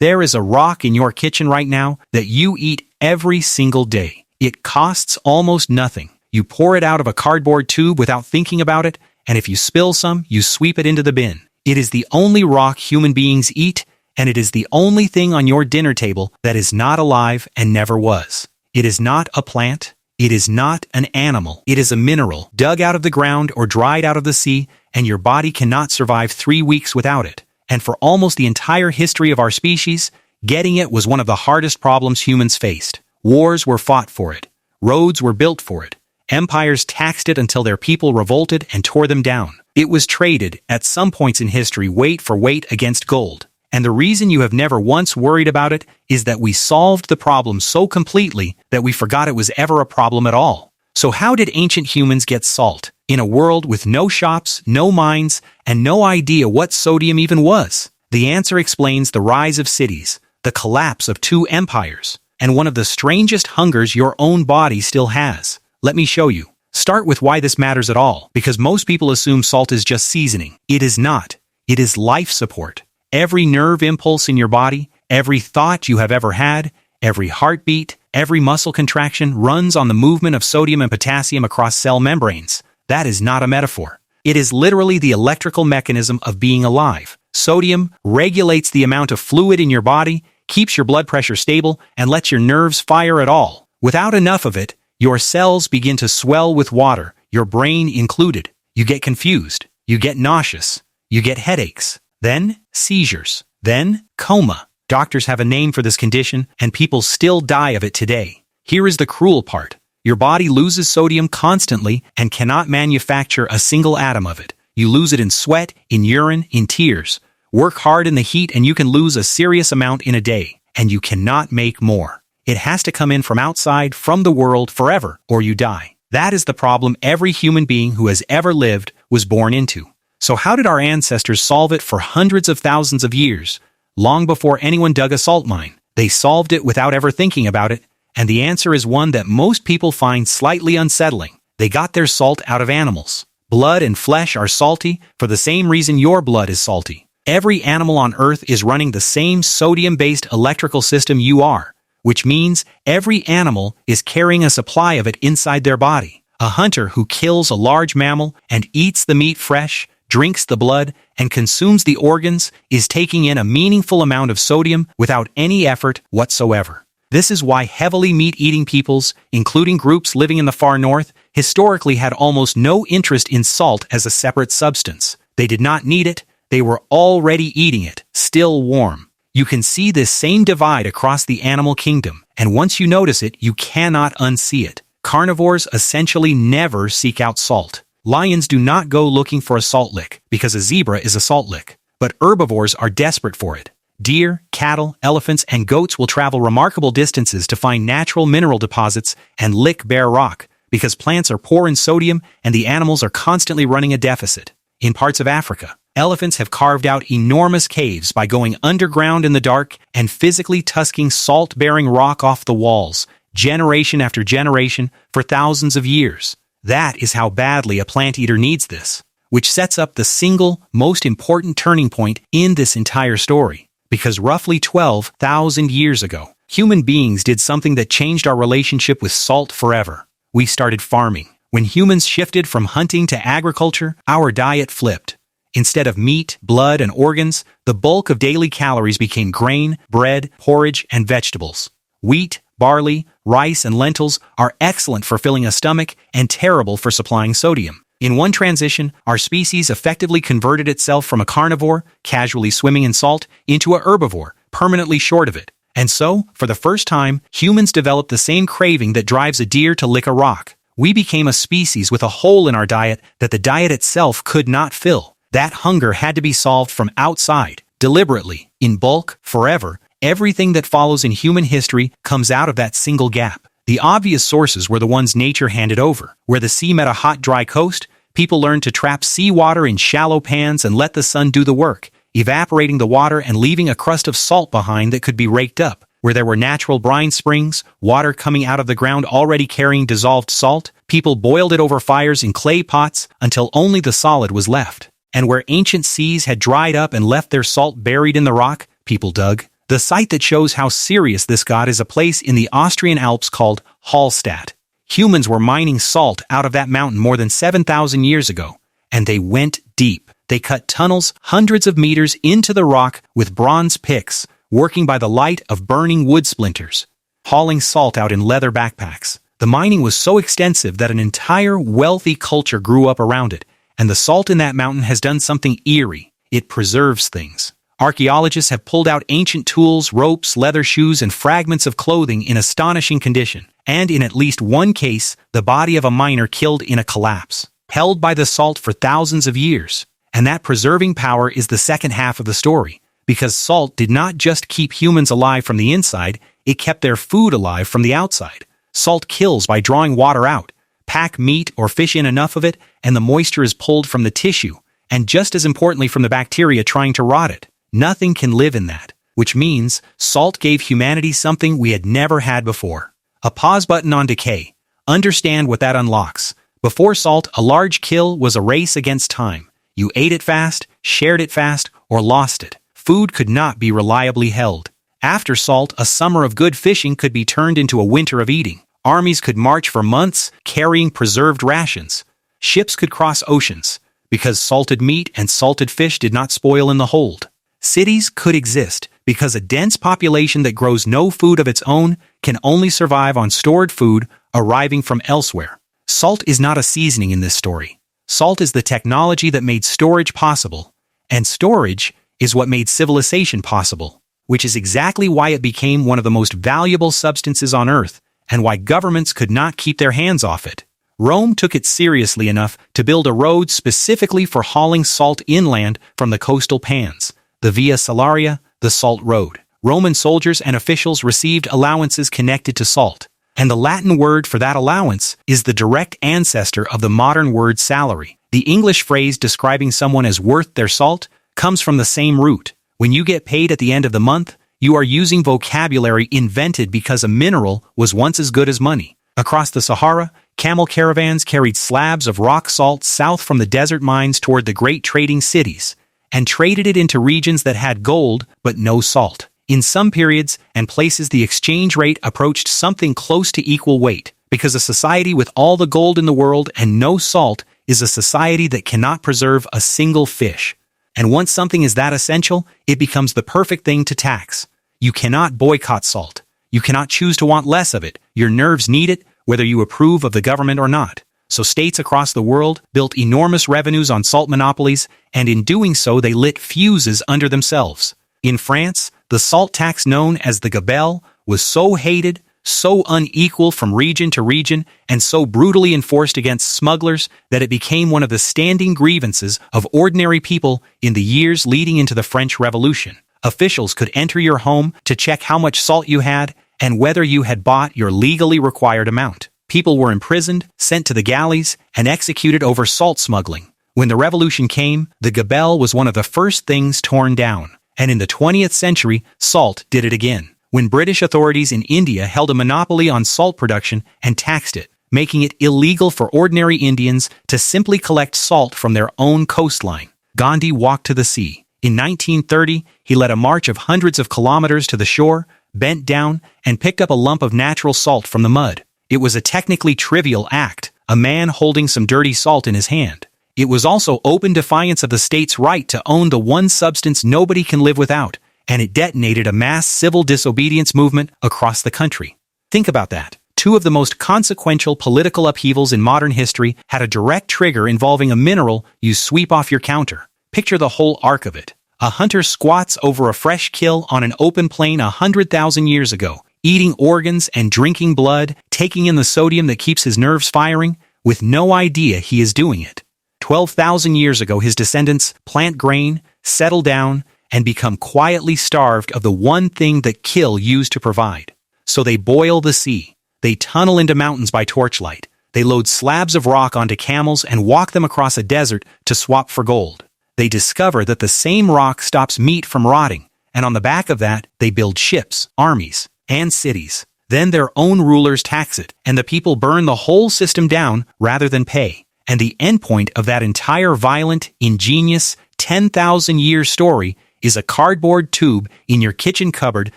There is a rock in your kitchen right now that you eat every single day. It costs almost nothing. You pour it out of a cardboard tube without thinking about it, and if you spill some, you sweep it into the bin. It is the only rock human beings eat, and it is the only thing on your dinner table that is not alive and never was. It is not a plant. It is not an animal. It is a mineral, dug out of the ground or dried out of the sea, and your body cannot survive 3 weeks without it. And for almost the entire history of our species, getting it was one of the hardest problems humans faced. Wars were fought for it. Roads were built for it. Empires taxed it until their people revolted and tore them down. It was traded, at some points in history, weight for weight against gold. And the reason you have never once worried about it is that we solved the problem so completely that we forgot it was ever a problem at all. So how did ancient humans get salt? In a world with no shops, no mines, and no idea what sodium even was? The answer explains the rise of cities, the collapse of 2 empires, and one of the strangest hungers your own body still has. Let me show you. Start with why this matters at all, because most people assume salt is just seasoning. It is not. It is life support. Every nerve impulse in your body, every thought you have ever had, every heartbeat, every muscle contraction runs on the movement of sodium and potassium across cell membranes. That is not a metaphor. It is literally the electrical mechanism of being alive. Sodium regulates the amount of fluid in your body, keeps your blood pressure stable, and lets your nerves fire at all. Without enough of it, your cells begin to swell with water, your brain included. You get confused. You get nauseous. You get headaches. Then seizures. Then coma. Doctors have a name for this condition, and people still die of it today. Here is the cruel part. Your body loses sodium constantly and cannot manufacture a single atom of it. You lose it in sweat, in urine, in tears. Work hard in the heat and you can lose a serious amount in a day, and you cannot make more. It has to come in from outside, from the world, forever, or you die. That is the problem every human being who has ever lived was born into. So how did our ancestors solve it for hundreds of thousands of years? Long before anyone dug a salt mine, they solved it without ever thinking about it, and the answer is one that most people find slightly unsettling. They got their salt out of animals. Blood and flesh are salty for the same reason your blood is salty. Every animal on Earth is running the same sodium-based electrical system you are, which means every animal is carrying a supply of it inside their body. A hunter who kills a large mammal and eats the meat fresh, drinks the blood, and consumes the organs is taking in a meaningful amount of sodium without any effort whatsoever. This is why heavily meat-eating peoples, including groups living in the far north, historically had almost no interest in salt as a separate substance. They did not need it. They were already eating it, still warm. You can see this same divide across the animal kingdom, and once you notice it, you cannot unsee it. Carnivores essentially never seek out salt. Lions do not go looking for a salt lick, because a zebra is a salt lick. But herbivores are desperate for it. Deer, cattle, elephants, and goats will travel remarkable distances to find natural mineral deposits and lick bare rock, because plants are poor in sodium and the animals are constantly running a deficit. In parts of Africa, elephants have carved out enormous caves by going underground in the dark and physically tusking salt-bearing rock off the walls, generation after generation, for thousands of years. That is how badly a plant eater needs this, which sets up the single most important turning point in this entire story. Because roughly 12,000 years ago, human beings did something that changed our relationship with salt forever. We started farming. When humans shifted from hunting to agriculture, our diet flipped. Instead of meat, blood, and organs, the bulk of daily calories became grain, bread, porridge, and vegetables. Wheat, barley, rice, and lentils are excellent for filling a stomach and terrible for supplying sodium. In one transition, our species effectively converted itself from a carnivore, casually swimming in salt, into a herbivore, permanently short of it. And so, for the first time, humans developed the same craving that drives a deer to lick a rock. We became a species with a hole in our diet that the diet itself could not fill. That hunger had to be solved from outside, deliberately, in bulk, forever. Everything that follows in human history comes out of that single gap. The obvious sources were the ones nature handed over. Where the sea met a hot, dry coast, people learned to trap seawater in shallow pans and let the sun do the work, evaporating the water and leaving a crust of salt behind that could be raked up. Where there were natural brine springs, water coming out of the ground already carrying dissolved salt, people boiled it over fires in clay pots until only the solid was left. And where ancient seas had dried up and left their salt buried in the rock, people dug, The site that shows how serious this got is a place in the Austrian Alps called Hallstatt. Humans were mining salt out of that mountain more than 7,000 years ago, and they went deep. They cut tunnels hundreds of meters into the rock with bronze picks, working by the light of burning wood splinters, hauling salt out in leather backpacks. The mining was so extensive that an entire wealthy culture grew up around it, and the salt in that mountain has done something eerie. It preserves things. Archaeologists have pulled out ancient tools, ropes, leather shoes, and fragments of clothing in astonishing condition, and in at least one case, the body of a miner killed in a collapse, held by the salt for thousands of years. And that preserving power is the second half of the story, because salt did not just keep humans alive from the inside, it kept their food alive from the outside. Salt kills by drawing water out. Pack meat or fish in enough of it, and the moisture is pulled from the tissue, and just as importantly from the bacteria trying to rot it. Nothing can live in that, which means salt gave humanity something we had never had before. A pause button on decay. Understand what that unlocks. Before salt, a large kill was a race against time. You ate it fast, shared it fast, or lost it. Food could not be reliably held. After salt, a summer of good fishing could be turned into a winter of eating. Armies could march for months, carrying preserved rations. Ships could cross oceans, because salted meat and salted fish did not spoil in the hold. Cities could exist, because a dense population that grows no food of its own can only survive on stored food arriving from elsewhere. Salt is not a seasoning in this story. Salt is the technology that made storage possible, and storage is what made civilization possible, which is exactly why it became one of the most valuable substances on Earth, and why governments could not keep their hands off it. Rome took it seriously enough to build a road specifically for hauling salt inland from the coastal pans, the Via Salaria, the Salt Road. Roman soldiers and officials received allowances connected to salt, and the Latin word for that allowance is the direct ancestor of the modern word salary. The English phrase describing someone as worth their salt comes from the same root. When you get paid at the end of the month, you are using vocabulary invented because a mineral was once as good as money. Across the Sahara, camel caravans carried slabs of rock salt south from the desert mines toward the great trading cities, and traded it into regions that had gold but no salt. In some periods and places, the exchange rate approached something close to equal weight, because a society with all the gold in the world and no salt is a society that cannot preserve a single fish. And once something is that essential, it becomes the perfect thing to tax. You cannot boycott salt. You cannot choose to want less of it. Your nerves need it, whether you approve of the government or not. So states across the world built enormous revenues on salt monopolies, and in doing so they lit fuses under themselves. In France, the salt tax known as the gabelle was so hated, so unequal from region to region, and so brutally enforced against smugglers that it became one of the standing grievances of ordinary people in the years leading into the French Revolution. Officials could enter your home to check how much salt you had and whether you had bought your legally required amount. People were imprisoned, sent to the galleys, and executed over salt smuggling. When the revolution came, the gabelle was one of the first things torn down. And in the 20th century, salt did it again, when British authorities in India held a monopoly on salt production and taxed it, making it illegal for ordinary Indians to simply collect salt from their own coastline. Gandhi walked to the sea. In 1930, he led a march of hundreds of kilometers to the shore, bent down, and picked up a lump of natural salt from the mud. It was a technically trivial act, a man holding some dirty salt in his hand. It was also open defiance of the state's right to own the one substance nobody can live without, and it detonated a mass civil disobedience movement across the country. Think about that. Two of the most consequential political upheavals in modern history had a direct trigger involving a mineral you sweep off your counter. Picture the whole arc of it. A hunter squats over a fresh kill on an open plain 100,000 years ago, eating organs and drinking blood, taking in the sodium that keeps his nerves firing, with no idea he is doing it. 12,000 years ago, his descendants plant grain, settle down, and become quietly starved of the one thing that kill used to provide. So they boil the sea. They tunnel into mountains by torchlight. They load slabs of rock onto camels and walk them across a desert to swap for gold. They discover that the same rock stops meat from rotting, and on the back of that, they build ships, armies, and cities. Then their own rulers tax it, and the people burn the whole system down rather than pay. And the endpoint of that entire violent, ingenious, 10,000-year story is a cardboard tube in your kitchen cupboard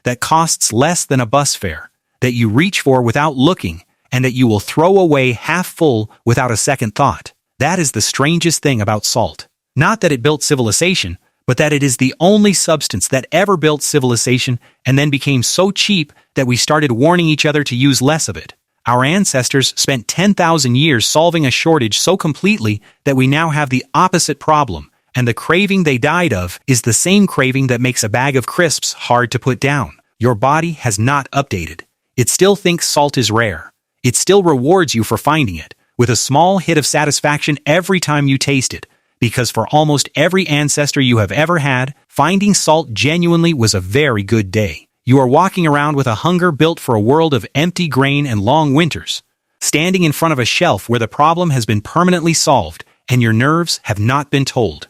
that costs less than a bus fare, that you reach for without looking, and that you will throw away half full without a second thought. That is the strangest thing about salt. Not that it built civilization, but that it is the only substance that ever built civilization and then became so cheap that we started warning each other to use less of it. Our ancestors spent 10,000 years solving a shortage so completely that we now have the opposite problem, and the craving they died of is the same craving that makes a bag of crisps hard to put down. Your body has not updated. It still thinks salt is rare. It still rewards you for finding it, with a small hit of satisfaction every time you taste it, because for almost every ancestor you have ever had, finding salt genuinely was a very good day. You are walking around with a hunger built for a world of empty grain and long winters, standing in front of a shelf where the problem has been permanently solved and your nerves have not been told.